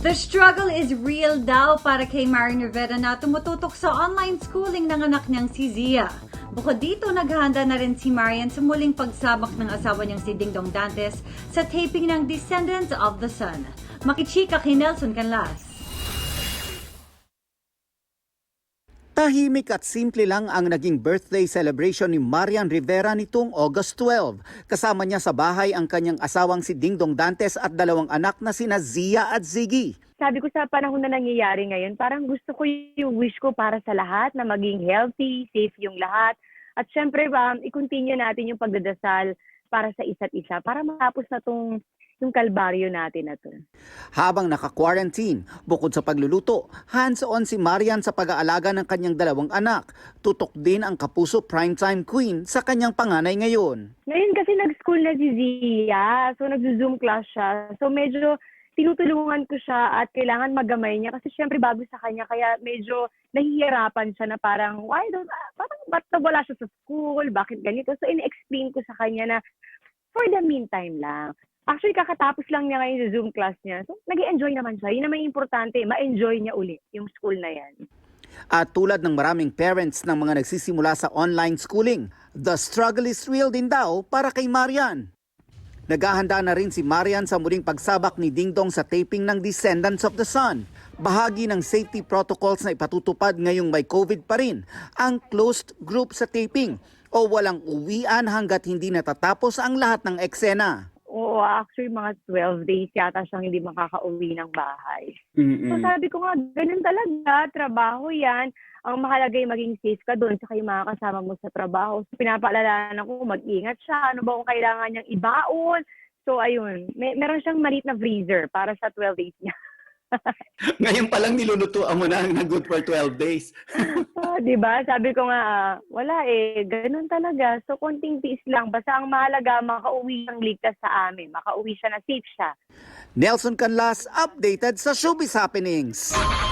The struggle is real daw para kay Marian Rivera na tumututok sa online schooling ng anak niyang si Zia. Bukod dito, naghahanda na rin si Marian sa muling pagsabak ng asawa niyang si Dingdong Dantes sa taping ng Descendants of the Sun. Makichika kay Nelson Canlas. Tahimik at simple lang ang naging birthday celebration ni Marian Rivera nitong August 12. Kasama niya sa bahay ang kanyang asawang si Dingdong Dantes at dalawang anak na sina Zia at Ziggy. Sabi ko sa panahon na nangyayari ngayon, parang gusto ko yung wish ko para sa lahat na maging healthy, safe yung lahat. At syempre, i-continue natin yung pagdadasal para sa isa't isa para matapos na yung kalbaryo natin na to. Habang naka-quarantine, bukod sa pagluluto, hands-on si Marian sa pag-aalaga ng kanyang dalawang anak. Tutok din ang kapuso primetime queen sa kanyang panganay ngayon. Ngayon kasi nag-school na si Zia, so nag-zoom class siya. So medyo tinutulungan ko siya at kailangan magamay niya kasi syempre bago sa kanya kaya medyo nahihirapan siya na parang ba't wala siya sa school, bakit ganito? So in-explain ko sa kanya na for the meantime lang. Actually, kakatapos lang niya ngayon sa Zoom class niya. So, nag-i-enjoy naman siya. Yun naman yung importante, ma-enjoy niya ulit yung school na yan. At tulad ng maraming parents ng mga nagsisimula sa online schooling, the struggle is real din daw para kay Marian. Naghahanda na rin si Marian sa muling pagsabak ni Dingdong sa taping ng Descendants of the Sun. Bahagi ng safety protocols na ipatutupad ngayong may COVID pa rin ang closed group sa taping o walang uwian hanggat hindi natatapos ang lahat ng eksena. Oo, actually mga 12 days yata siyang hindi makakauwi ng bahay. So sabi ko nga, ganun talaga, trabaho yan. Ang mahalaga ay maging safe ka doon sa yung mga kasama mo sa trabaho. So, pinapaalalanan ko, mag-ingat siya. Ano ba kung kailangan niyang ibaon? So ayun, meron siyang maliit na freezer para sa 12 days niya. Ngayon pa lang nilulutuan mo na ng good for 12 days. Diba? Sabi ko nga, wala ganun talaga. So, konting tiis lang. Basta ang mahalaga, makauwi siyang ligtas sa amin. Makauwi siya na safe siya. Nelson Canlas, updated sa Showbiz Happenings.